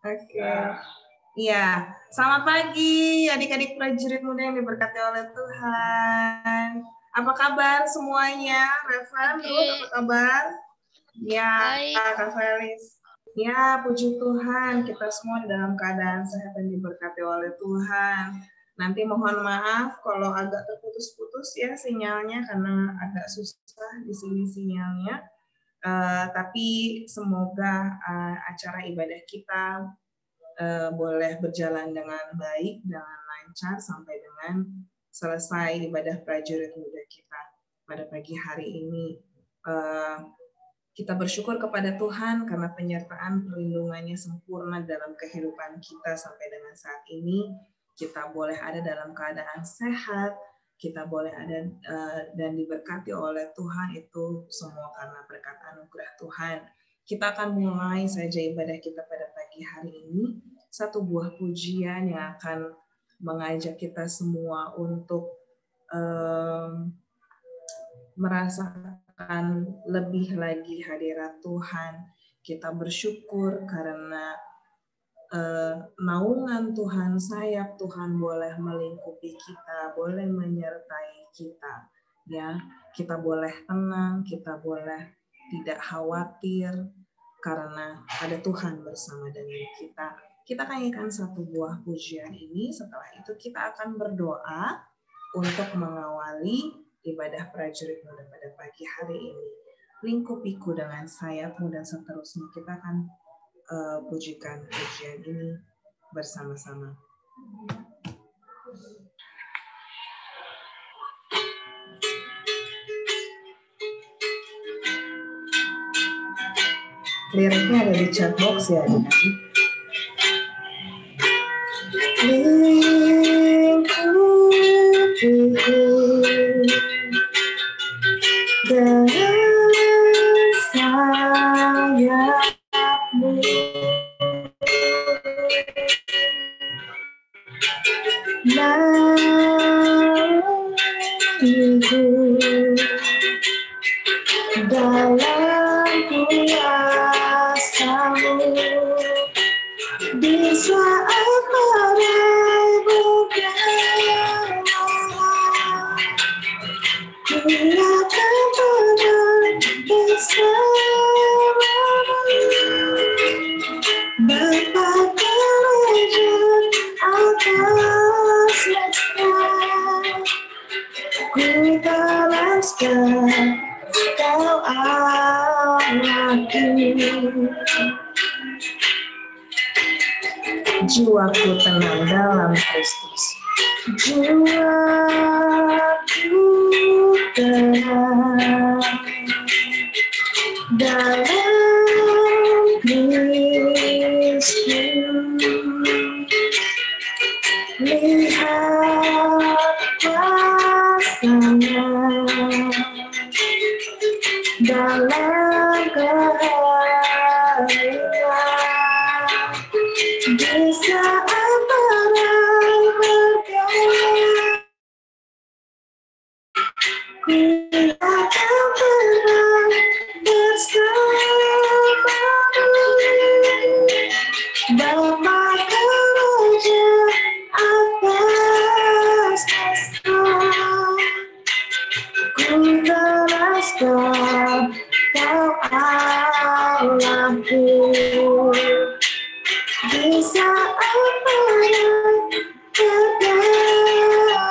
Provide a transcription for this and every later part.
Oke. Iya, selamat pagi adik-adik prajurit muda yang diberkati oleh Tuhan. Apa kabar semuanya? Revan, Ruth, apa kabar? Ya, Kak Felis. Ya, puji Tuhan, kita semua dalam keadaan sehat dan diberkati oleh Tuhan. Nanti mohon maaf kalau agak terputus-putus ya sinyalnya karena agak susah di sini sinyalnya. Tapi semoga acara ibadah kita boleh berjalan dengan baik, dengan lancar sampai dengan selesai ibadah prajurit muda kita pada pagi hari ini. Kita bersyukur kepada Tuhan karena penyertaan perlindungannya sempurna dalam kehidupan kita sampai dengan saat ini. Kita boleh ada dalam keadaan sehat, kita boleh ada dan diberkati oleh Tuhan, itu semua karena berkat anugerah Tuhan. Kita akan mulai saja ibadah kita pada pagi hari ini. Satu buah pujian yang akan mengajak kita semua untuk merasakan lebih lagi hadirat Tuhan. Kita bersyukur karena naungan Tuhan, sayap Tuhan boleh melingkupi kita, boleh menyertai kita. Ya, kita boleh tenang, kita boleh tidak khawatir karena ada Tuhan bersama dengan kita. Kita nyanyikan satu buah pujian ini. Setelah itu kita akan berdoa untuk mengawali ibadah prajurit muda pada pagi hari ini. Lingkupiku dengan sayapmu, dan seterusnya kita akan pujikan pujian ini bersama-sama. Liriknya ada di chat box ya. Lingkupiku dengan sayapmu, naungiku dalam kuasa-Mu di saat badai bergema. Ku akan tenang bersama-Mu, Bapa kerajaan atas semesta. Ku teraskan Kau Allahku. Jiwaku tenang dalam Kristus. Jiwaku tenang dalam Kristus. Lihat kuasa-Nya dalam keheningan, di saat badai bergema. Ku akan tenang bersama-Mu, Bapa kerajaan atas semesta. Ku teraskan Kau Allahku. Di saat badai bergema,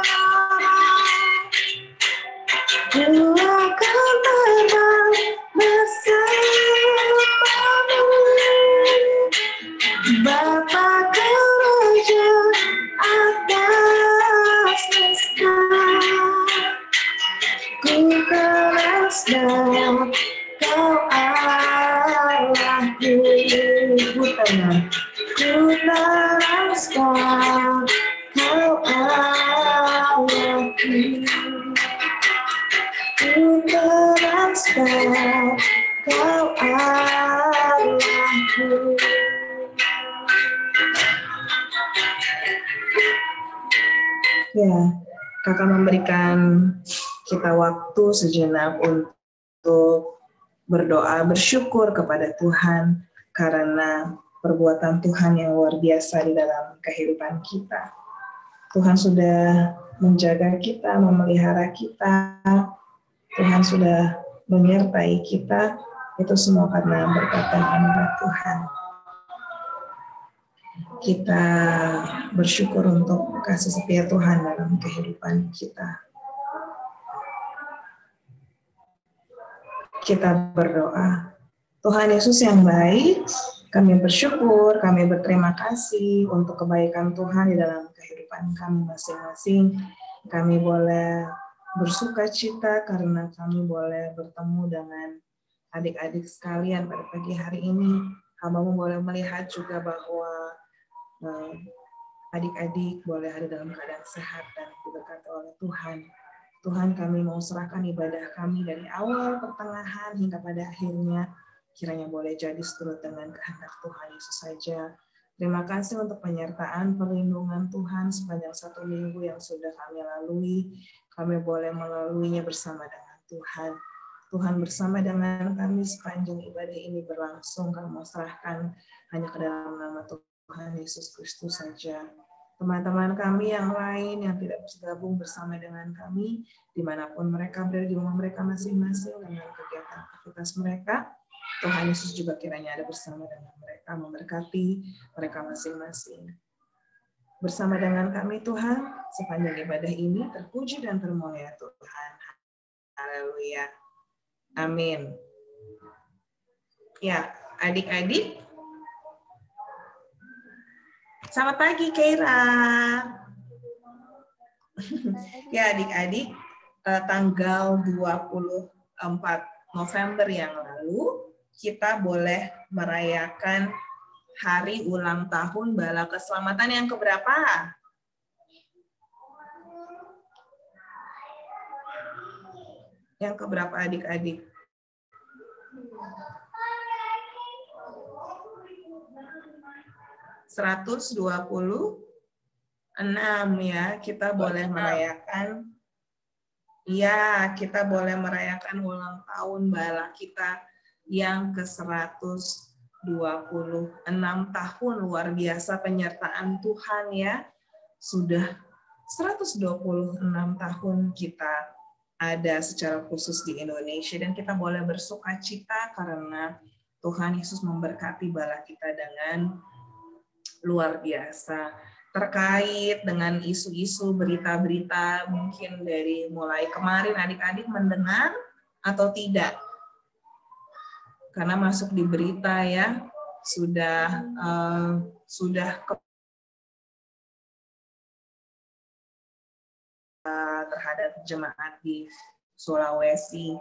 Ku akan terbang bersama-Mu, Bapa kerajaan atas semesta. Ku teraskan Kau Allahku. Ku tenang. Ku teraskan Kau Allahku. Ku teraskan Kau Allahku. Ya, Kakak memberikan kita waktu sejenak untuk berdoa, bersyukur kepada Tuhan karena perbuatan Tuhan yang luar biasa di dalam kehidupan kita. Tuhan sudah menjaga kita, memelihara kita. Tuhan sudah menyertai kita. Itu semua karena berkat dan anugerah Tuhan. Kita bersyukur untuk kasih setia Tuhan dalam kehidupan kita. Kita berdoa. Tuhan Yesus yang baik, kami bersyukur, kami berterima kasih untuk kebaikan Tuhan di dalam kehidupan kami masing-masing. Kami boleh bersuka cita karena kami boleh bertemu dengan adik-adik sekalian pada pagi hari ini. Hamba-Mu boleh melihat juga bahwa adik-adik boleh ada dalam keadaan sehat dan diberkati oleh Tuhan. Tuhan, kami mau serahkan ibadah kami dari awal, pertengahan, hingga pada akhirnya. Kiranya boleh jadi seturut dengan kehendak Tuhan Yesus saja. Terima kasih untuk penyertaan, perlindungan Tuhan sepanjang 1 minggu yang sudah kami lalui. Kami boleh melaluinya bersama dengan Tuhan. Tuhan bersama dengan kami sepanjang ibadah ini berlangsung. Kami mau serahkan hanya ke dalam nama Tuhan Yesus Kristus saja. Teman-teman kami yang lain yang tidak bergabung bersama dengan kami, dimanapun mereka berada di rumah mereka masing-masing dengan kegiatan aktivitas mereka, Tuhan Yesus juga kiranya ada bersama dengan mereka, memberkati mereka masing-masing. Bersama dengan kami Tuhan, sepanjang ibadah ini terpuji dan termulia Tuhan. Haleluya. Amin. Ya, adik-adik. Selamat pagi, Keira. Ya, adik-adik, tanggal 24 November yang lalu, kita boleh merayakan hari ulang tahun Bala Keselamatan yang keberapa? Yang keberapa, adik-adik? ...126 ya, kita boleh merayakan. Ya, kita boleh merayakan ulang tahun Bala kita yang ke-126 tahun. Luar biasa penyertaan Tuhan ya. Sudah 126 tahun kita ada secara khusus di Indonesia dan kita boleh bersuka cita karena Tuhan Yesus memberkati Bala kita dengan luar biasa. Terkait dengan isu-isu berita-berita mungkin dari mulai kemarin adik-adik mendengar atau tidak? Karena masuk di berita ya, sudah terhadap jemaat di Sulawesi.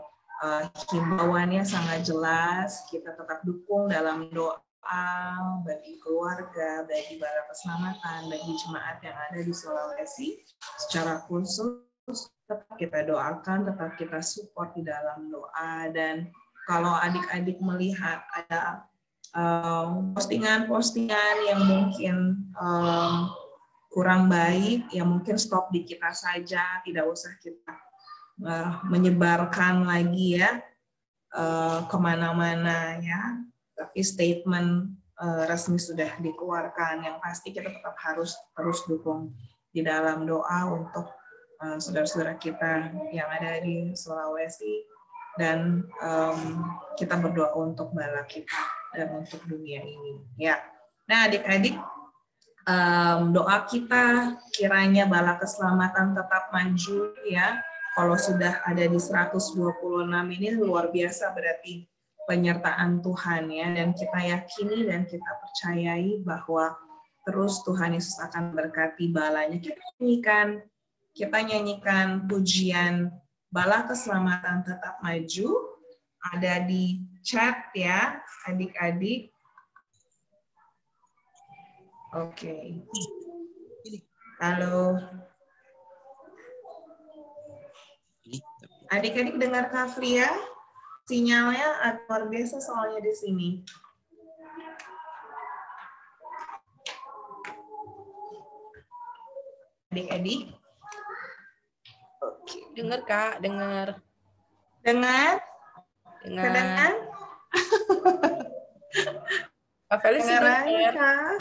Himbauannya sangat jelas, kita tetap dukung dalam doa bagi keluarga, bagi Bala Keselamatan, bagi jemaat yang ada di Sulawesi. Secara khusus tetap kita doakan, tetap kita support di dalam doa. Dan kalau adik-adik melihat ada postingan-postingan yang mungkin kurang baik, ya mungkin stop di kita saja, tidak usah kita menyebarkan lagi ya kemana-mana ya. Tapi statement resmi sudah dikeluarkan. Yang pasti kita tetap harus terus dukung di dalam doa untuk saudara-saudara kita yang ada di Sulawesi dan kita berdoa untuk Bala kita dan untuk dunia ini. Ya. Nah, adik-adik, doa kita kiranya Bala Keselamatan tetap maju ya. Kalau sudah ada di 126 ini luar biasa berarti penyertaan Tuhan ya, dan kita yakini dan kita percayai bahwa terus Tuhan Yesus akan berkati balanya. Kita nyanyikan pujian Bala Keselamatan Tetap Maju, ada di chat ya adik-adik. Oke. Halo. Adik-adik dengar Kak Fria? Sinyalnya luar biasa soalnya di sini. Adik-adik? Oke. Dengar Kak, dengar. Dengar? Dengar. Kedengar? Kak Felicia dengar. Kak?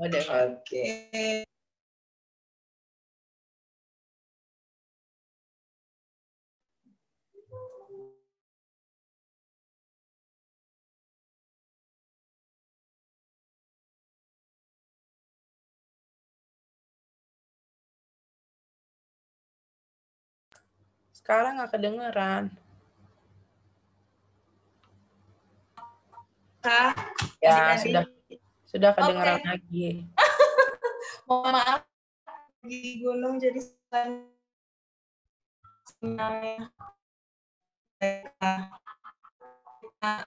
Oke. Sekarang nggak kedengeran. Kak, Ya, adik-adik. sudah kedengeran lagi. Mohon maaf, di gunung jadi sinyalnya. Kita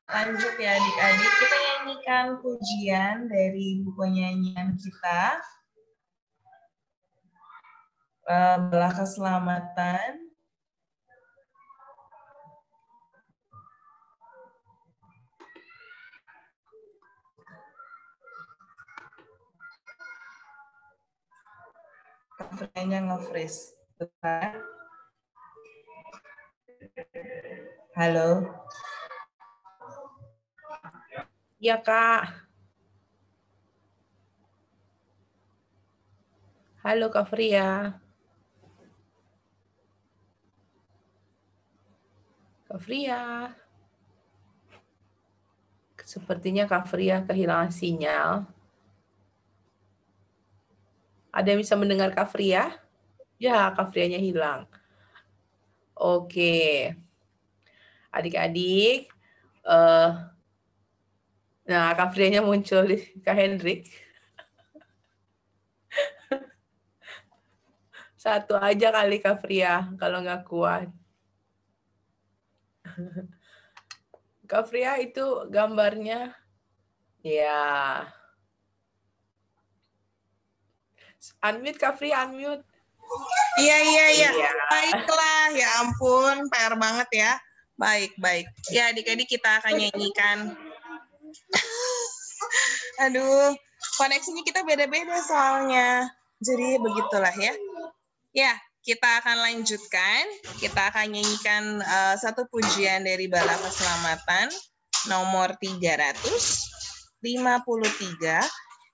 lanjut ya adik-adik. Kita nyanyikan pujian dari buku nyanyian kita. Belah Keselamatan. Kayaknya nge-freeze. Halo. Iya, Kak. Halo, Kak Fria. Kak Fria. Sepertinya Kak Fria kehilangan sinyal. Ada yang bisa mendengar Kak Fria? Ya, Kak Frianya hilang. Oke. Adik-adik. Nah, Kak Frianya muncul di Kak Hendrik. Satu aja kali Kak Fria, kalau nggak kuat. Kak Fria itu gambarnya. Ya. Unmute Kak Fria, unmute. Iya. Baiklah, ya ampun, PR banget ya. Baik. Ya adik-adik kita akan nyanyikan. Aduh, koneksinya kita beda-beda soalnya. Jadi begitulah ya. Ya, kita akan lanjutkan. Kita akan nyanyikan satu pujian dari Bala Keselamatan nomor 353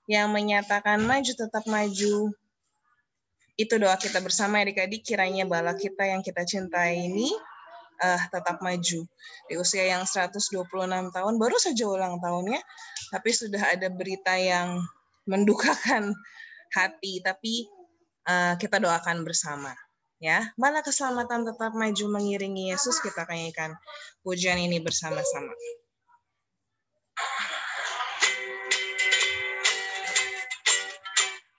yang menyatakan maju tetap maju. Itu doa kita bersama adik-adik, kiranya bala kita yang kita cintai ini tetap maju. Di usia yang 126 tahun, baru saja ulang tahunnya, tapi sudah ada berita yang mendukakan hati, tapi kita doakan bersama. Ya, bala keselamatan tetap maju mengiringi Yesus, kita nyanyikan pujian ini bersama-sama.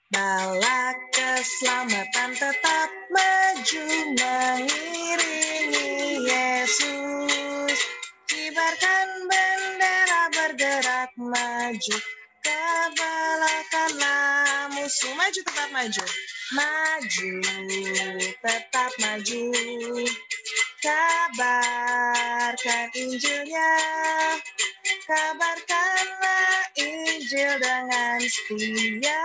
Bala keselamatan tetap maju mengiringi Yesus. Kibarkan bendera bergerak maju. Kalahkanlah musuh. Maju tetap maju. Maju tetap maju. Kabarkan Injilnya. Kabarkanlah Injil dengan setia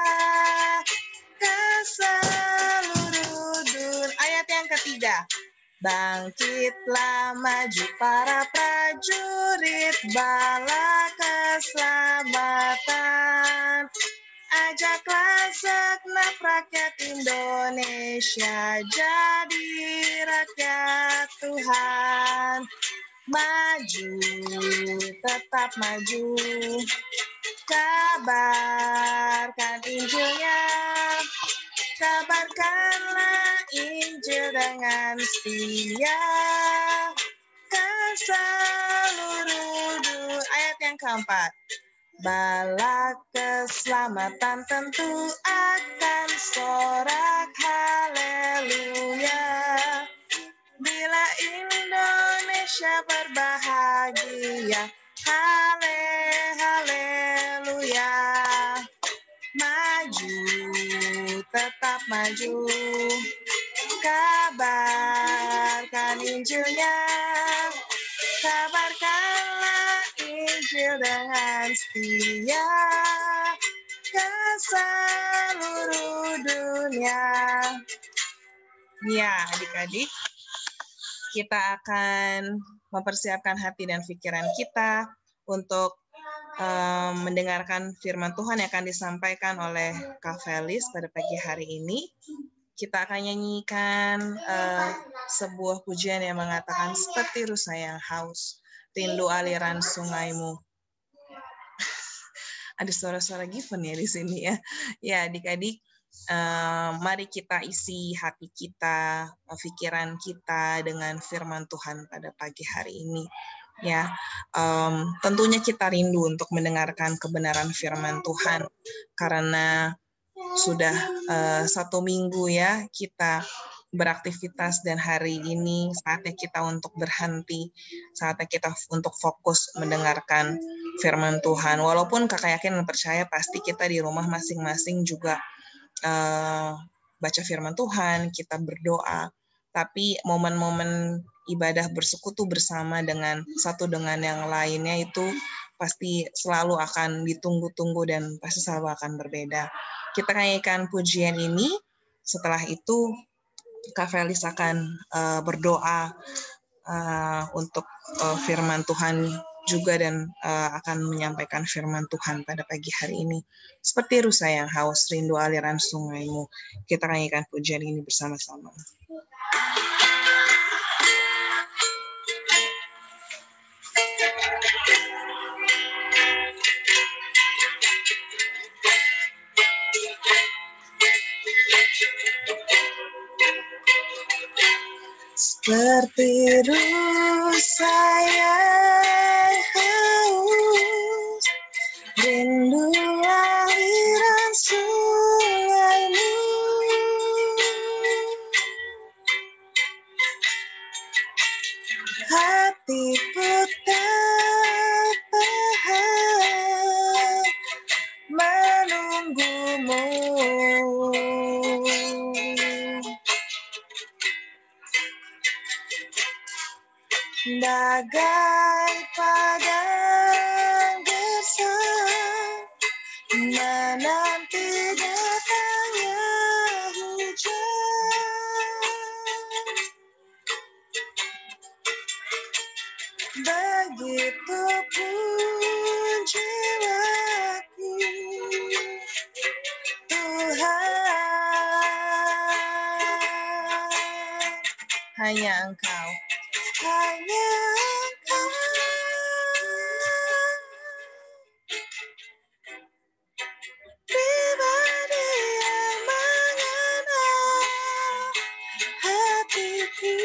ke seluruh dunia. Ayat yang ketiga. Bangkitlah maju para prajurit bala keselamatan. Ajaklah segenap rakyat Indonesia jadi rakyat Tuhan. Maju, tetap maju. Kabarkan Injilnya. Kabarkanlah Injil dengan setia ke seluruh dunia. Ayat yang keempat. Bala keselamatan tentu akan sorak haleluya. Bila Indonesia berbahagia, haleluya. Maju, tetap maju. Kabarkan Injilnya. Kabarkanlah Injil dengan setia ke seluruh dunia. Ya, adik-adik, kita akan mempersiapkan hati dan pikiran kita untuk mendengarkan firman Tuhan yang akan disampaikan oleh Kak Felis pada pagi hari ini. Kita akan nyanyikan sebuah pujian yang mengatakan seperti rusa yang haus, rindu aliran sungaimu. Ada suara-suara given ya di sini ya. Ya, adik-adik, mari kita isi hati kita, pikiran kita dengan firman Tuhan pada pagi hari ini. Ya, tentunya kita rindu untuk mendengarkan kebenaran firman Tuhan karena sudah 1 minggu ya kita beraktivitas dan hari ini saatnya kita untuk berhenti, saatnya kita untuk fokus mendengarkan firman Tuhan. Walaupun kakak yakin dan percaya pasti kita di rumah masing-masing juga baca firman Tuhan, kita berdoa. Tapi momen-momen ibadah bersekutu bersama dengan satu dengan yang lainnya itu pasti selalu akan ditunggu-tunggu dan pasti selalu akan berbeda. Kita nyanyikan pujian ini, setelah itu Kak Felis akan berdoa untuk firman Tuhan juga dan akan menyampaikan firman Tuhan pada pagi hari ini. Seperti rusa yang haus, rindu aliran sungaimu. Kita nyanyikan pujian ini bersama-sama. Seperti rusa yang haus, rindu aliran sungaimu. Hatiku tak tahan menunggumu. Bagai padang gersang menanti datangnya hujan. Begitupun jiwaku, Tuhan, hanya Engkau. Hanya Engkau, pribadi yang mengenal hatiku.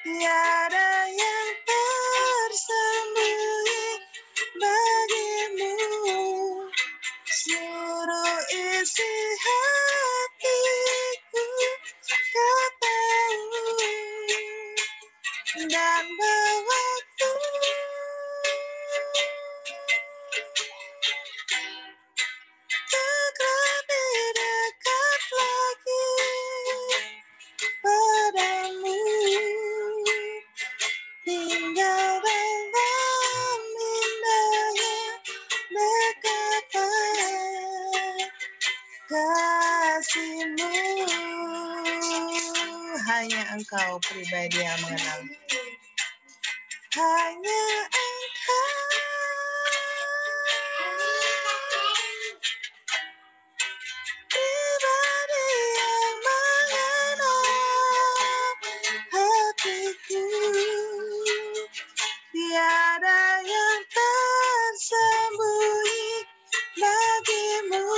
Tiada yang tersembunyi bagimu, seluruh isi hatiku Kau tahu. Dan bawaku untuk lebih dekat lagi padamu, tinggal dalam indahnya dekatan kasih-Mu. Hanya Engkau pribadi yang mengenal. Hanya Engkau, pribadi yang mengenal hatiku. Tiada yang tersembunyi bagimu,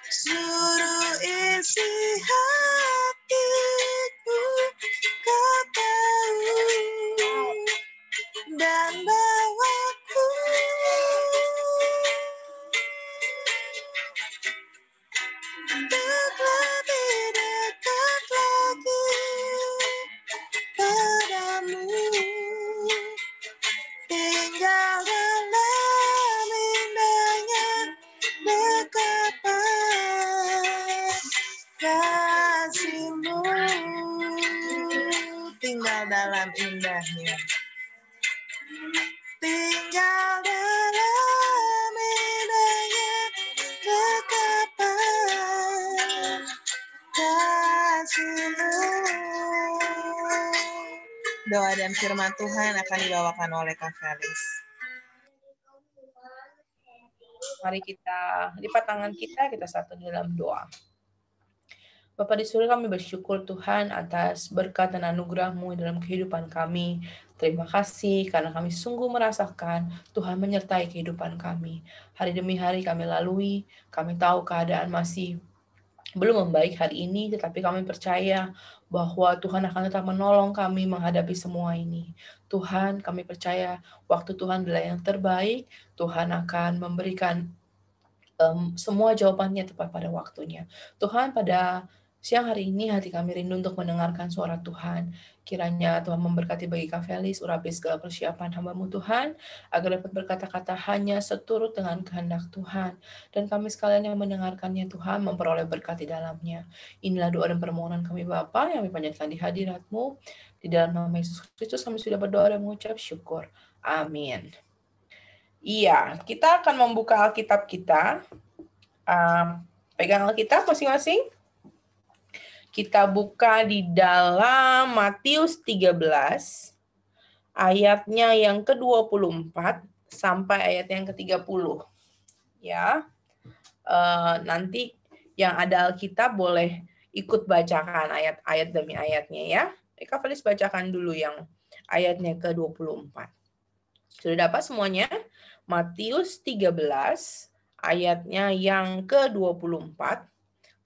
seluruh isi hatiku Kau tahu. Dan bawaku untuk lebih dekat lagi padamu, tinggal dalam indahnya dekatan kasih-Mu. Tinggal dalam indahnya, tinggal dalam indahnya dekatan kasih-Mu. Doa dan firman Tuhan akan dibawakan oleh Kak Felis. Mari kita lipat tangan kita satu dalam doa. Bapa di surga, kami bersyukur Tuhan atas berkat dan anugerah-Mu dalam kehidupan kami. Terima kasih karena kami sungguh merasakan Tuhan menyertai kehidupan kami. Hari demi hari kami lalui, kami tahu keadaan masih belum membaik hari ini, tetapi kami percaya bahwa Tuhan akan tetap menolong kami menghadapi semua ini. Tuhan, kami percaya waktu Tuhan adalah yang terbaik. Tuhan akan memberikan semua jawabannya tepat pada waktunya. Tuhan, pada siang hari ini hati kami rindu untuk mendengarkan suara Tuhan. Kiranya Tuhan memberkati bagi Kak Felis, urapi segala persiapan hamba-Mu Tuhan, agar dapat berkata-kata hanya seturut dengan kehendak Tuhan. Dan kami sekalian yang mendengarkannya Tuhan, memperoleh berkat di dalamnya. Inilah doa dan permohonan kami Bapa yang kami panjatkan di hadirat-Mu. Di dalam nama Yesus Kristus kami sudah berdoa dan mengucap syukur. Amin. Iya, kita akan membuka Alkitab kita. Pegang Alkitab masing-masing. Kita buka di dalam Matius 13, ayatnya yang ke-24 sampai ayat yang ke-30. Ya, nanti yang ada Alkitab boleh ikut bacakan ayat-ayat demi ayatnya ya. Kak Felis bacakan dulu yang ayatnya ke-24. Sudah dapat semuanya? Matius 13, ayatnya yang ke-24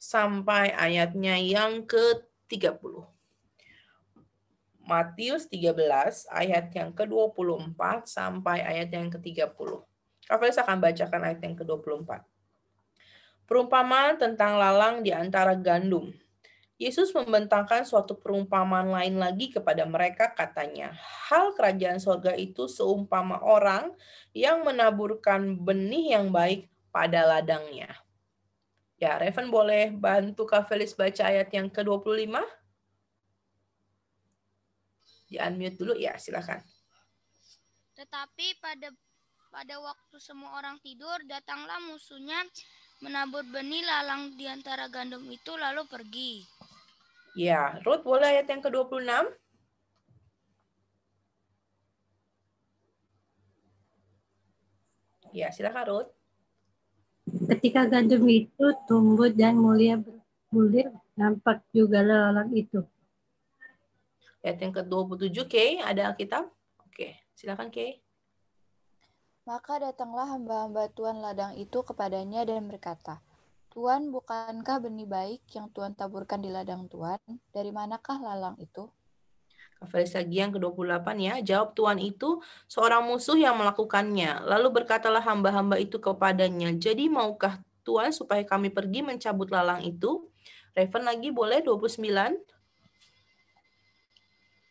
sampai ayatnya yang ke-30. Matius 13, ayat yang ke-24 sampai ayat yang ke-30. Kak Felis akan bacakan ayat yang ke-24. Perumpamaan tentang lalang di antara gandum. Yesus membentangkan suatu perumpamaan lain lagi kepada mereka, katanya, hal kerajaan sorga itu seumpama orang yang menaburkan benih yang baik pada ladangnya. Ya, Revan boleh bantu Kak Felis baca ayat yang ke-25? Di-unmute dulu, ya silakan. Tetapi pada waktu semua orang tidur, datanglah musuhnya menabur benih lalang di antara gandum itu lalu pergi. Ya, Ruth boleh ayat yang ke-26? Ya, silakan Ruth. Ketika gandum itu tumbuh dan mulia berbulir, nampak juga lalang itu. Ayat yang ke-27, Kay, ada Alkitab? Oke, silakan Kay. Maka datanglah hamba-hamba Tuan ladang itu kepadanya dan berkata, Tuan, bukankah benih baik yang Tuan taburkan di ladang Tuan? Dari manakah lalang itu? Felis lagi yang ke-28 ya. Jawab Tuan itu seorang musuh yang melakukannya. Lalu berkatalah hamba-hamba itu kepadanya, jadi maukah Tuan supaya kami pergi mencabut lalang itu? Revan lagi boleh 29.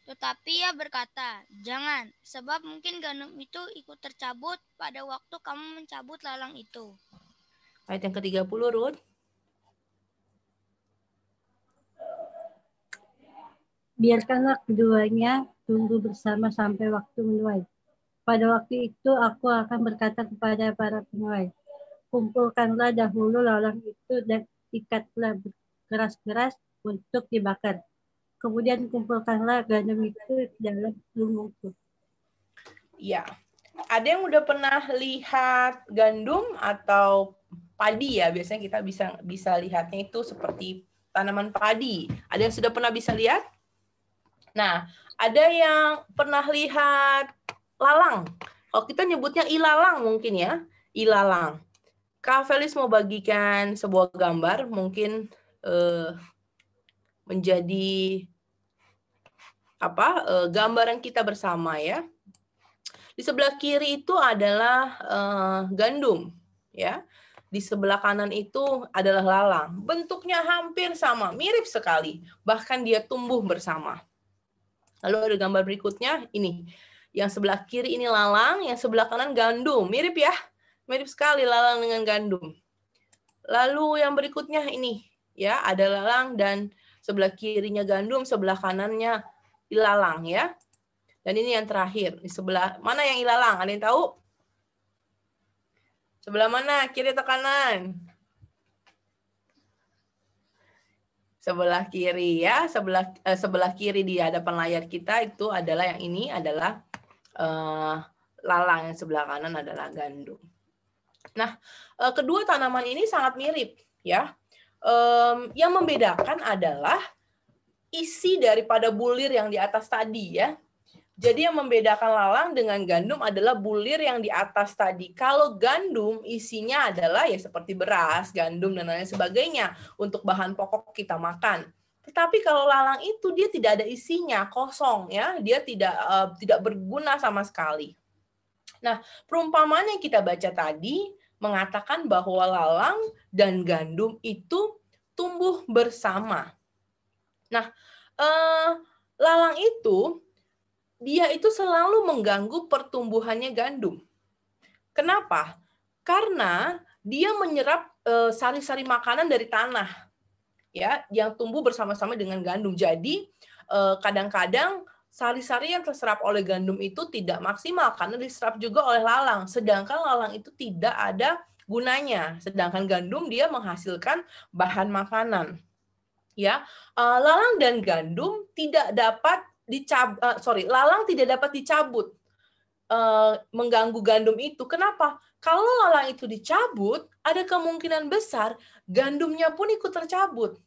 Tetapi ia berkata, jangan, sebab mungkin gandum itu ikut tercabut pada waktu kamu mencabut lalang itu. Ayat yang ke-30, Ruth. Biarkanlah keduanya tumbuh bersama sampai waktu menuai. Pada waktu itu aku akan berkata kepada para penuai, kumpulkanlah dahulu lalang itu dan ikatlah keras-keras untuk dibakar. Kemudian kumpulkanlah gandum itu dalam lumbungku. Ya, ada yang udah pernah lihat gandum atau padi ya? Biasanya kita bisa lihatnya itu seperti tanaman padi. Ada yang sudah pernah bisa lihat? Nah, ada yang pernah lihat lalang. Kalau kita nyebutnya ilalang mungkin ya, ilalang. Kak Felis mau bagikan sebuah gambar, mungkin menjadi gambaran kita bersama ya. Di sebelah kiri itu adalah gandum, ya. Di sebelah kanan itu adalah lalang. Bentuknya hampir sama, mirip sekali. Bahkan dia tumbuh bersama. Lalu ada gambar berikutnya, ini. Yang sebelah kiri ini lalang, yang sebelah kanan gandum. Mirip ya? Mirip sekali lalang dengan gandum. Lalu yang berikutnya ini, ya, ada lalang dan sebelah kirinya gandum, sebelah kanannya ilalang ya. Dan ini yang terakhir, di sebelah mana yang ilalang? Ada yang tahu? Sebelah mana? Kiri atau kanan? Sebelah kiri ya, sebelah kiri di hadapan layar kita itu adalah yang ini adalah lalang, yang sebelah kanan adalah gandum. Nah, kedua tanaman ini sangat mirip, ya. Yang membedakan adalah isi daripada bulir yang di atas tadi, ya. Jadi yang membedakan lalang dengan gandum adalah bulir yang di atas tadi. Kalau gandum isinya adalah ya seperti beras, gandum dan lain sebagainya untuk bahan pokok kita makan. Tetapi kalau lalang itu dia tidak ada isinya, kosong, ya. Dia tidak berguna sama sekali. Nah, perumpamaan yang kita baca tadi mengatakan bahwa lalang dan gandum itu tumbuh bersama. Nah, lalang itu dia itu selalu mengganggu pertumbuhannya gandum. Kenapa? Karena dia menyerap sari-sari makanan dari tanah, ya, yang tumbuh bersama-sama dengan gandum. Jadi kadang-kadang sari-sari yang terserap oleh gandum itu tidak maksimal karena diserap juga oleh lalang. Sedangkan lalang itu tidak ada gunanya. Sedangkan gandum dia menghasilkan bahan makanan. Ya, lalang dan gandum tidak dapat lalang tidak dapat dicabut mengganggu gandum itu. Kenapa? Kalau lalang itu dicabut, ada kemungkinan besar gandumnya pun ikut tercabut.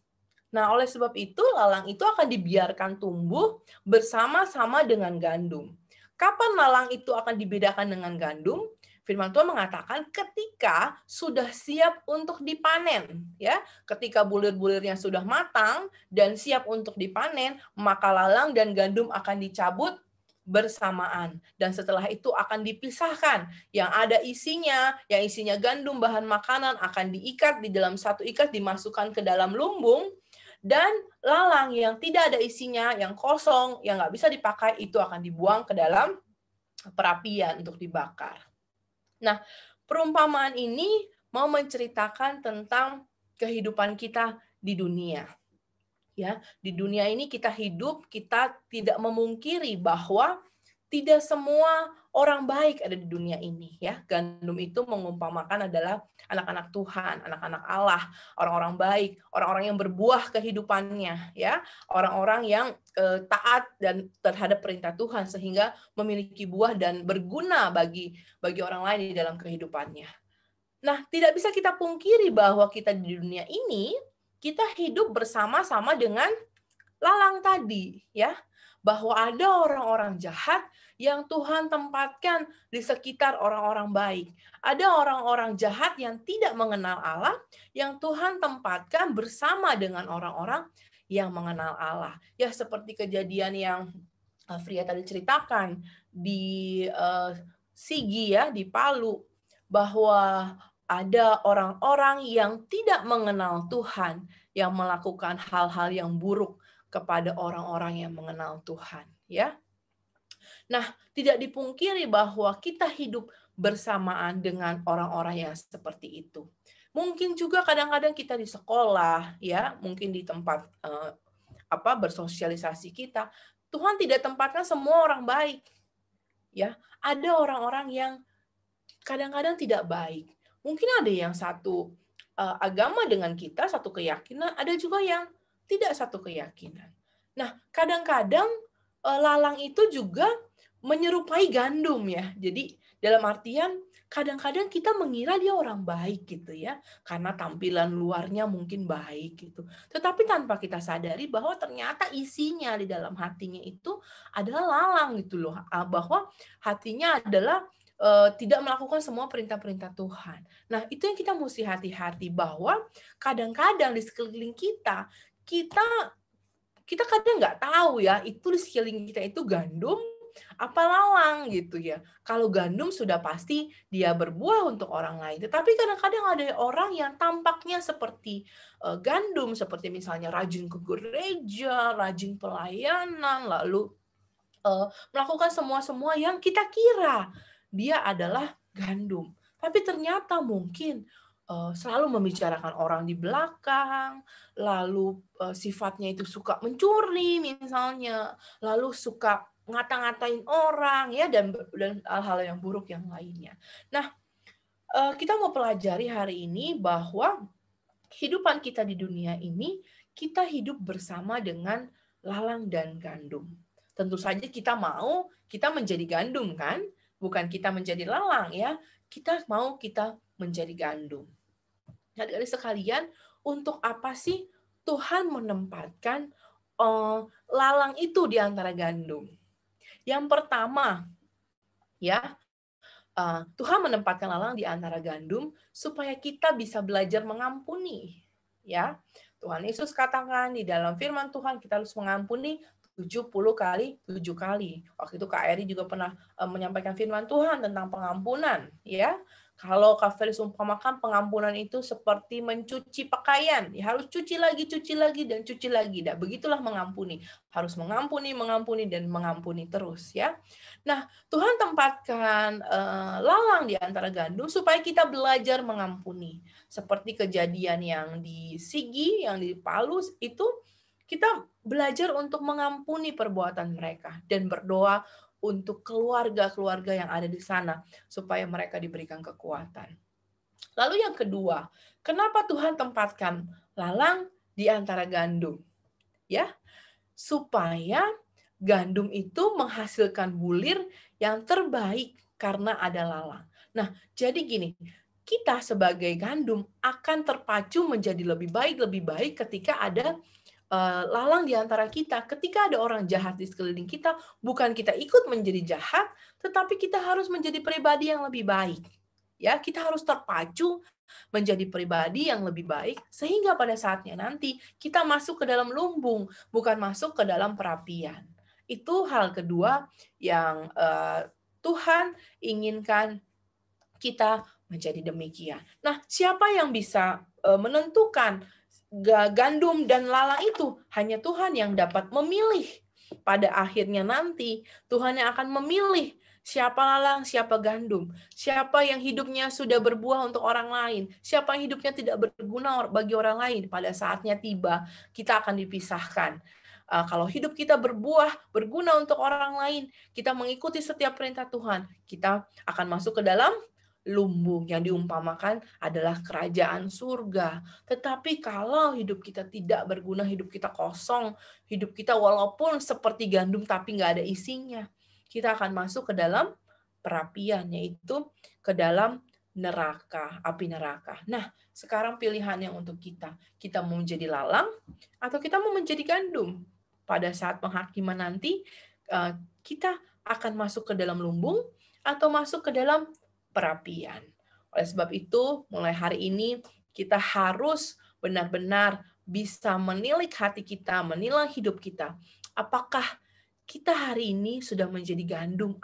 Nah, oleh sebab itu lalang itu akan dibiarkan tumbuh bersama-sama dengan gandum. Kapan lalang itu akan dibedakan dengan gandum? Firman Tuhan mengatakan ketika sudah siap untuk dipanen, ya. Ketika bulir-bulirnya sudah matang dan siap untuk dipanen, maka lalang dan gandum akan dicabut bersamaan. Dan setelah itu akan dipisahkan. Yang ada isinya, yang isinya gandum, bahan makanan akan diikat di dalam satu ikat, dimasukkan ke dalam lumbung. Dan lalang yang tidak ada isinya, yang kosong, yang nggak bisa dipakai, itu akan dibuang ke dalam perapian untuk dibakar. Nah, perumpamaan ini mau menceritakan tentang kehidupan kita di dunia. Ya, di dunia ini kita hidup, kita tidak memungkiri bahwa tidak semua orang baik ada di dunia ini, ya. Gandum itu mengumpamakan adalah anak-anak Tuhan, anak-anak Allah, orang-orang baik, orang-orang yang berbuah kehidupannya, ya. Orang-orang yang taat dan terhadap perintah Tuhan sehingga memiliki buah dan berguna bagi orang lain di dalam kehidupannya. Nah, tidak bisa kita pungkiri bahwa kita di dunia ini kita hidup bersama-sama dengan lalang tadi, ya. Bahwa ada orang-orang jahat yang Tuhan tempatkan di sekitar orang-orang baik. Ada orang-orang jahat yang tidak mengenal Allah yang Tuhan tempatkan bersama dengan orang-orang yang mengenal Allah. Ya, seperti kejadian yang Fria tadi ceritakan di Sigi, ya, di Palu, bahwa ada orang-orang yang tidak mengenal Tuhan yang melakukan hal-hal yang buruk kepada orang-orang yang mengenal Tuhan, ya. Nah, tidak dipungkiri bahwa kita hidup bersamaan dengan orang-orang yang seperti itu. Mungkin juga kadang-kadang kita di sekolah, ya, mungkin di tempat bersosialisasi kita, Tuhan tidak tempatkan semua orang baik. Ya, ada orang-orang yang kadang-kadang tidak baik. Mungkin ada yang satu agama dengan kita, satu keyakinan, ada juga yang tidak satu keyakinan. Nah, kadang-kadang lalang itu juga menyerupai gandum, ya. Jadi dalam artian kadang-kadang kita mengira dia orang baik gitu, ya, karena tampilan luarnya mungkin baik gitu. Tetapi tanpa kita sadari bahwa ternyata isinya di dalam hatinya itu adalah lalang gitu loh, bahwa hatinya adalah tidak melakukan semua perintah-perintah Tuhan. Nah, itu yang kita mesti hati-hati bahwa kadang-kadang di sekeliling kita kadang nggak tahu, ya, itu di sekeliling kita itu gandum apa lalang gitu, ya. Kalau gandum sudah pasti dia berbuah untuk orang lain. Tetapi kadang-kadang ada orang yang tampaknya seperti gandum, seperti misalnya rajin ke gereja, rajin pelayanan, lalu melakukan semua yang kita kira dia adalah gandum. Tapi ternyata mungkin selalu membicarakan orang di belakang, lalu sifatnya itu suka mencuri misalnya, lalu suka ngata-ngatain orang, ya, dan hal-hal yang buruk yang lainnya. Nah, kita mau pelajari hari ini bahwa kehidupan kita di dunia ini, kita hidup bersama dengan lalang dan gandum. Tentu saja kita mau kita menjadi gandum, kan? Bukan kita menjadi lalang, ya. Kita mau kita menjadi gandum. Adik-adik sekalian, untuk apa sih Tuhan menempatkan lalang itu di antara gandum? Yang pertama, ya, Tuhan menempatkan lalang di antara gandum supaya kita bisa belajar mengampuni. Ya, Tuhan Yesus katakan di dalam firman Tuhan kita harus mengampuni 70 kali 7 kali. Waktu itu Kak Eri juga pernah menyampaikan firman Tuhan tentang pengampunan, ya. Kalau Kak Felis umpamakan pengampunan itu seperti mencuci pakaian, ya harus cuci lagi, dan cuci lagi. Dan begitulah mengampuni. Harus mengampuni, dan mengampuni terus, ya. Nah, Tuhan tempatkan lalang di antara gandum supaya kita belajar mengampuni. Seperti kejadian yang di Sigi, yang di Palu, itu kita belajar untuk mengampuni perbuatan mereka dan berdoa untuk keluarga-keluarga yang ada di sana supaya mereka diberikan kekuatan. Lalu yang kedua, kenapa Tuhan tempatkan lalang di antara gandum? Ya, supaya gandum itu menghasilkan bulir yang terbaik karena ada lalang. Nah, jadi gini, kita sebagai gandum akan terpacu menjadi lebih baik ketika ada lalang di antara kita. Ketika ada orang jahat di sekeliling kita, bukan kita ikut menjadi jahat, tetapi kita harus menjadi pribadi yang lebih baik. Ya, kita harus terpacu menjadi pribadi yang lebih baik sehingga pada saatnya nanti kita masuk ke dalam lumbung, bukan masuk ke dalam perapian. Itu hal kedua yang Tuhan inginkan kita menjadi demikian. Nah, siapa yang bisa menentukan gandum dan lalang itu? Hanya Tuhan yang dapat memilih. Pada akhirnya nanti Tuhan yang akan memilih siapa lalang, siapa gandum, siapa yang hidupnya sudah berbuah untuk orang lain, siapa yang hidupnya tidak berguna bagi orang lain. Pada saatnya tiba, kita akan dipisahkan. Kalau hidup kita berbuah, berguna untuk orang lain, kita mengikuti setiap perintah Tuhan, kita akan masuk ke dalam lumbung yang diumpamakan adalah kerajaan surga. Tetapi kalau hidup kita tidak berguna, hidup kita kosong, hidup kita walaupun seperti gandum tapi nggak ada isinya, kita akan masuk ke dalam perapian, yaitu ke dalam neraka, api neraka. Nah, sekarang pilihannya untuk kita. Kita mau menjadi lalang atau kita mau menjadi gandum? Pada saat penghakiman nanti, kita akan masuk ke dalam lumbung atau masuk ke dalam perapian. Oleh sebab itu, mulai hari ini kita harus benar-benar bisa menilik hati kita, menilai hidup kita. Apakah kita hari ini sudah menjadi gandum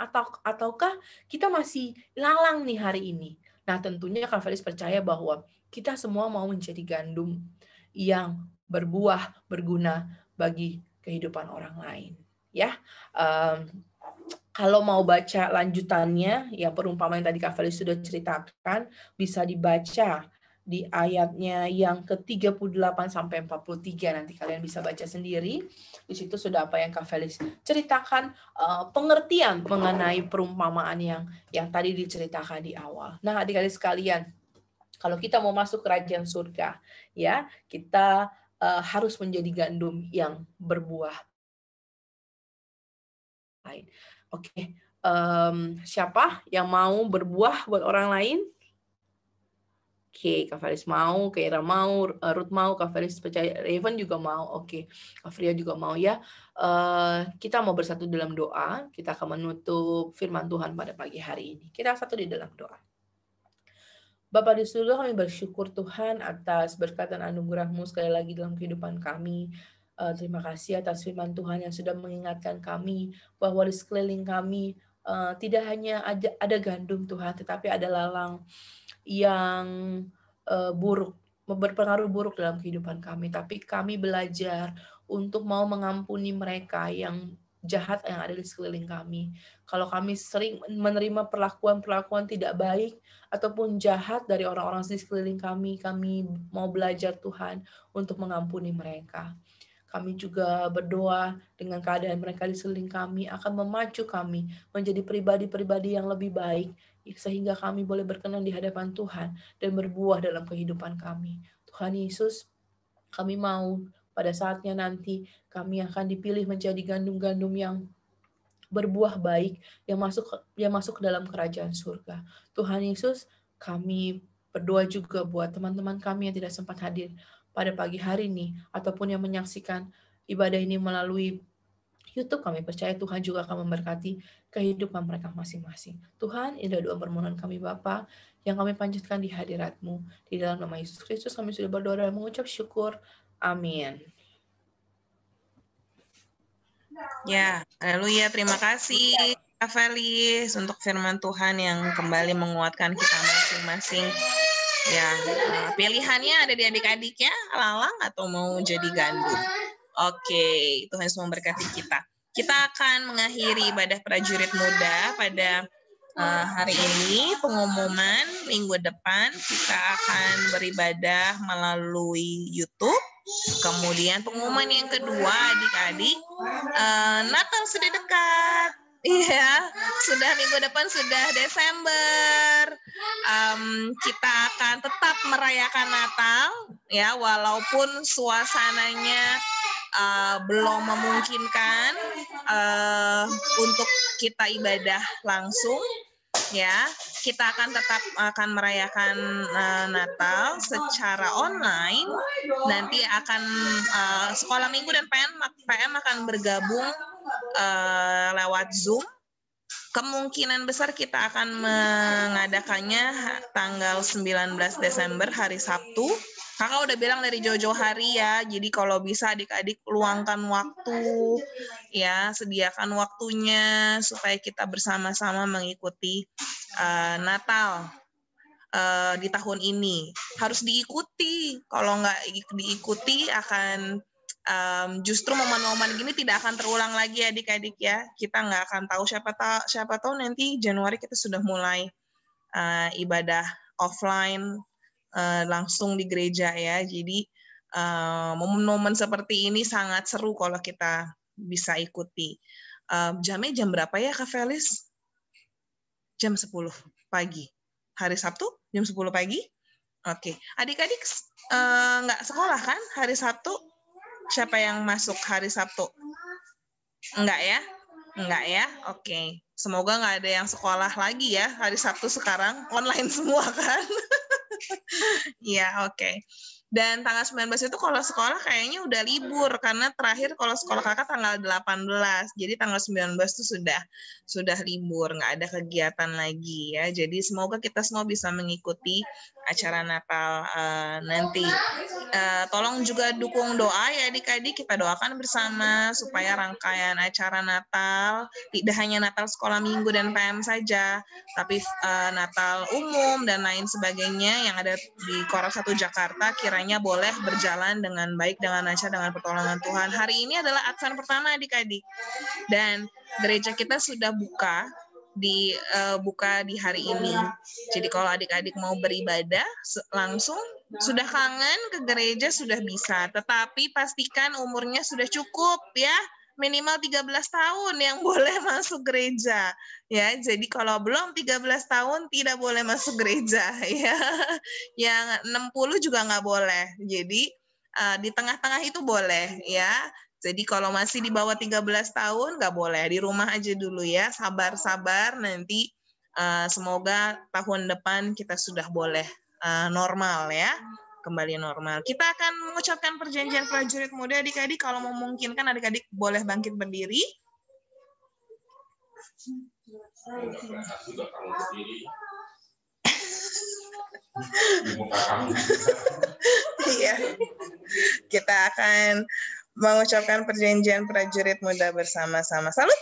ataukah kita masih lalang nih hari ini? Nah, tentunya Kak Felis percaya bahwa kita semua mau menjadi gandum yang berbuah, berguna bagi kehidupan orang lain. Ya, kalau mau baca lanjutannya, ya perumpamaan yang tadi Kak Felis sudah ceritakan, bisa dibaca di ayatnya yang ke-38 sampai 43. Nanti kalian bisa baca sendiri. Di situ sudah apa yang Kak Felis ceritakan, pengertian mengenai perumpamaan yang tadi diceritakan di awal. Nah, adik-adik sekalian, kalau kita mau masuk kerajaan surga, ya kita harus menjadi gandum yang berbuah. Oke, siapa yang mau berbuah buat orang lain? Oke, Kak Felis mau, Kak Ira mau, Ruth mau, Kak Felis percaya, Raven juga mau. Oke, Kak Fria juga mau ya. Kita mau bersatu dalam doa. Kita akan menutup firman Tuhan pada pagi hari ini. Kita satu di dalam doa. Bapa di surga, kami bersyukur Tuhan atas berkat dan anugerah-Mu sekali lagi dalam kehidupan kami. Terima kasih atas firman Tuhan yang sudah mengingatkan kami bahwa di sekeliling kami tidak hanya ada gandum Tuhan, tetapi ada lalang yang buruk, berpengaruh buruk dalam kehidupan kami. Tapi kami belajar untuk mau mengampuni mereka yang jahat yang ada di sekeliling kami. Kalau kami sering menerima perlakuan-perlakuan tidak baik ataupun jahat dari orang-orang di sekeliling kami mau belajar Tuhan untuk mengampuni mereka. Kami juga berdoa dengan keadaan mereka di sekeliling kami akan memacu kami menjadi pribadi-pribadi yang lebih baik, sehingga kami boleh berkenan di hadapan Tuhan dan berbuah dalam kehidupan kami. Tuhan Yesus, kami mau pada saatnya nanti kami akan dipilih menjadi gandum-gandum yang berbuah baik, yang masuk ke dalam kerajaan surga. Tuhan Yesus, kami Berdoa juga buat teman-teman kami yang tidak sempat hadir pada pagi hari ini, ataupun yang menyaksikan ibadah ini melalui YouTube. Kami percaya Tuhan juga akan memberkati kehidupan mereka masing-masing. Tuhan, ini adalah doa permohonan kami Bapa yang kami panjatkan di hadirat-Mu. Di dalam nama Yesus Kristus kami sudah berdoa dan mengucap syukur. Amin. Ya, haleluya. Terima kasih Kak Felis untuk firman Tuhan yang kembali menguatkan kita masing-masing. Ya, pilihannya ada di adik-adik ya, lalang atau mau jadi gandum. Oke, Tuhan Yesus memberkati kita. Kita akan mengakhiri ibadah prajurit muda pada hari ini. Pengumuman minggu depan kita akan beribadah melalui YouTube. Kemudian pengumuman yang kedua, adik-adik, Natal sudah dekat. Iya, sudah minggu depan sudah Desember. Kita akan tetap merayakan Natal, ya, walaupun suasananya belum memungkinkan untuk kita ibadah langsung. Ya, kita akan tetap merayakan Natal secara online. Nanti akan sekolah minggu dan PM akan bergabung lewat Zoom. Kemungkinan besar kita akan mengadakannya tanggal 19 Desember hari Sabtu. Kakak udah bilang dari jauh-jauh hari ya, jadi kalau bisa adik-adik luangkan waktu, ya, sediakan waktunya supaya kita bersama-sama mengikuti Natal di tahun ini. Harus diikuti, kalau nggak diikuti akan justru momen-momen gini tidak akan terulang lagi adik-adik ya. Kita nggak akan tahu, siapa tahu nanti Januari kita sudah mulai ibadah offline langsung di gereja ya. Jadi momen-momen seperti ini sangat seru kalau kita bisa ikuti. Jamnya jam berapa ya Kak Felis? Jam 10 pagi. Hari Sabtu jam 10 pagi? Oke. Adik-adik nggak sekolah kan hari Sabtu? Siapa yang masuk hari Sabtu? Enggak ya? Enggak ya? Oke. Semoga nggak ada yang sekolah lagi ya hari Sabtu sekarang. Online semua kan? Iya, oke. Dan tanggal 19 itu kalau sekolah kayaknya udah libur karena terakhir kalau sekolah kakak tanggal 18. Jadi tanggal 19 itu sudah libur, nggak ada kegiatan lagi ya. Jadi semoga kita semua bisa mengikuti acara Natal nanti. Tolong juga dukung doa ya adik-adik, kita doakan bersama supaya rangkaian acara Natal tidak hanya Natal sekolah minggu dan PM saja, tapi Natal umum dan lain sebagainya yang ada di Kora 1 Jakarta kiranya boleh berjalan dengan baik, dengan lancar, dengan pertolongan Tuhan. Hari ini adalah Advent pertama adik-adik dan gereja kita sudah buka di hari ini. Jadi kalau adik-adik mau beribadah langsung, sudah kangen ke gereja sudah bisa, tetapi pastikan umurnya sudah cukup ya. Minimal 13 tahun yang boleh masuk gereja ya. Jadi kalau belum 13 tahun tidak boleh masuk gereja ya. Yang 60 juga nggak boleh. Jadi di tengah-tengah itu boleh ya. Jadi kalau masih di bawah 13 tahun nggak boleh, di rumah aja dulu ya. Sabar-sabar nanti semoga tahun depan kita sudah boleh normal ya. Kembali normal. Kita akan mengucapkan perjanjian prajurit muda adik-adik. Kalau memungkinkan adik-adik boleh bangkit berdiri. Iya. Kita akan mengucapkan perjanjian prajurit muda bersama-sama. Salut.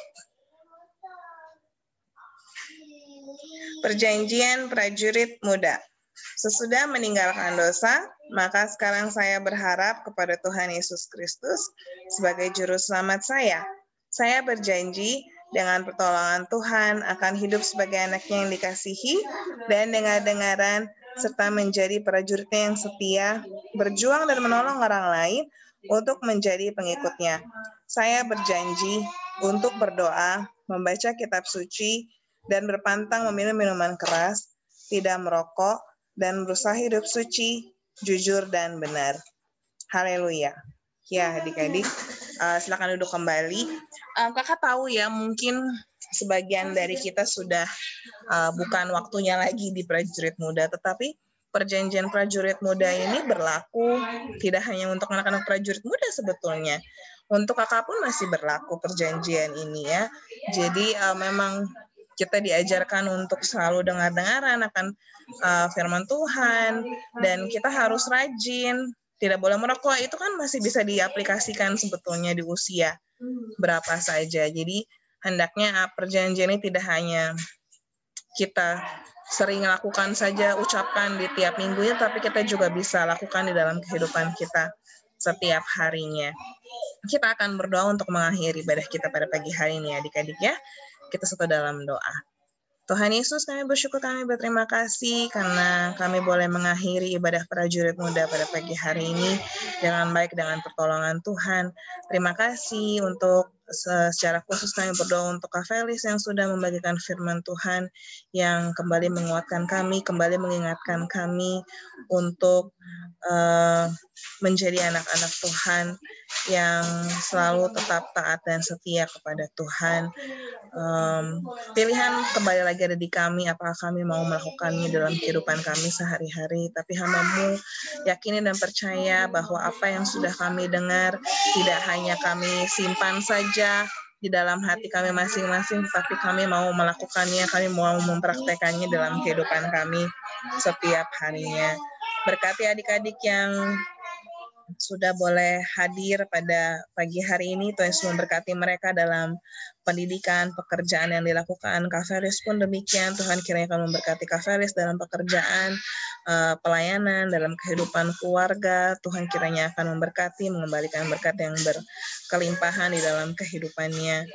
Perjanjian prajurit muda. Sesudah meninggalkan dosa, maka sekarang saya berharap kepada Tuhan Yesus Kristus sebagai juru selamat saya. Saya berjanji dengan pertolongan Tuhan akan hidup sebagai anaknya yang dikasihi dan dengar-dengaran serta menjadi prajuritnya yang setia, berjuang dan menolong orang lain untuk menjadi pengikutnya. Saya berjanji untuk berdoa, membaca kitab suci, dan berpantang meminum minuman keras, tidak merokok, dan berusaha hidup suci, jujur, dan benar. Haleluya. Ya, adik-adik, silakan duduk kembali. Kakak tahu ya, mungkin sebagian dari kita sudah bukan waktunya lagi di prajurit muda, tetapi perjanjian prajurit muda ini berlaku tidak hanya untuk anak-anak prajurit muda sebetulnya. Untuk kakak pun masih berlaku perjanjian ini ya. Jadi memang kita diajarkan untuk selalu dengar-dengaran akan firman Tuhan, dan kita harus rajin, tidak boleh merokok. Itu kan masih bisa diaplikasikan sebetulnya di usia berapa saja. Jadi hendaknya perjanjian ini tidak hanya kita sering lakukan saja, ucapkan di tiap minggunya, tapi kita juga bisa lakukan di dalam kehidupan kita setiap harinya. Kita akan berdoa untuk mengakhiri ibadah kita pada pagi hari ini, adik-adik ya. Kita satu dalam doa. Tuhan Yesus, kami bersyukur, kami berterima kasih karena kami boleh mengakhiri ibadah prajurit muda pada pagi hari ini dengan baik, dengan pertolongan Tuhan. Terima kasih untuk secara khusus kami berdoa untuk Kak Felis yang sudah membagikan firman Tuhan, yang kembali menguatkan kami, kembali mengingatkan kami untuk menjadi anak-anak Tuhan yang selalu tetap taat dan setia kepada Tuhan. Pilihan kembali lagi ada di kami, apakah kami mau melakukannya dalam kehidupan kami sehari-hari. Tapi hamba-Mu yakini dan percaya bahwa apa yang sudah kami dengar tidak hanya kami simpan saja di dalam hati kami masing-masing, tapi kami mau melakukannya, kami mau mempraktekannya dalam kehidupan kami setiap harinya. Berkati adik-adik yang sudah boleh hadir pada pagi hari ini. Tuhan Yesus memberkati mereka dalam pendidikan, pekerjaan yang dilakukan. Kak Felis pun demikian. Tuhan kiranya akan memberkati Kak Felis dalam pekerjaan, pelayanan, dalam kehidupan keluarga. Tuhan kiranya akan memberkati, mengembalikan berkat yang berkelimpahan di dalam kehidupannya.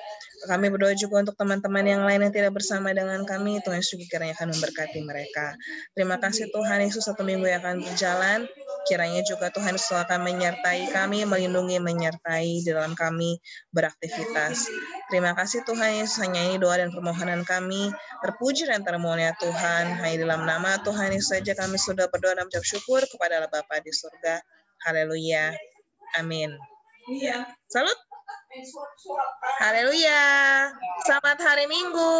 Kami berdoa juga untuk teman-teman yang lain yang tidak bersama dengan kami. Tuhan Yesus kiranya akan memberkati mereka. Terima kasih Tuhan Yesus, satu minggu yang akan berjalan. Kiranya juga Tuhan Yesus akan menyertai kami, melindungi, menyertai dalam kami beraktivitas. Terima kasih Tuhan Yesus, hanya ini doa dan permohonan kami. Terpuji dan termulia Tuhan. Hanya dalam nama Tuhan Yesus saja kami sudah berdoa dan mengucap syukur kepada Allah Bapa di surga. Haleluya. Amin. Salut. Haleluya. Selamat hari Minggu.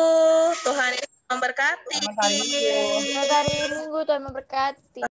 Tuhan Yesus memberkati. Selamat hari Minggu. Selamat hari Minggu, Tuhan memberkati.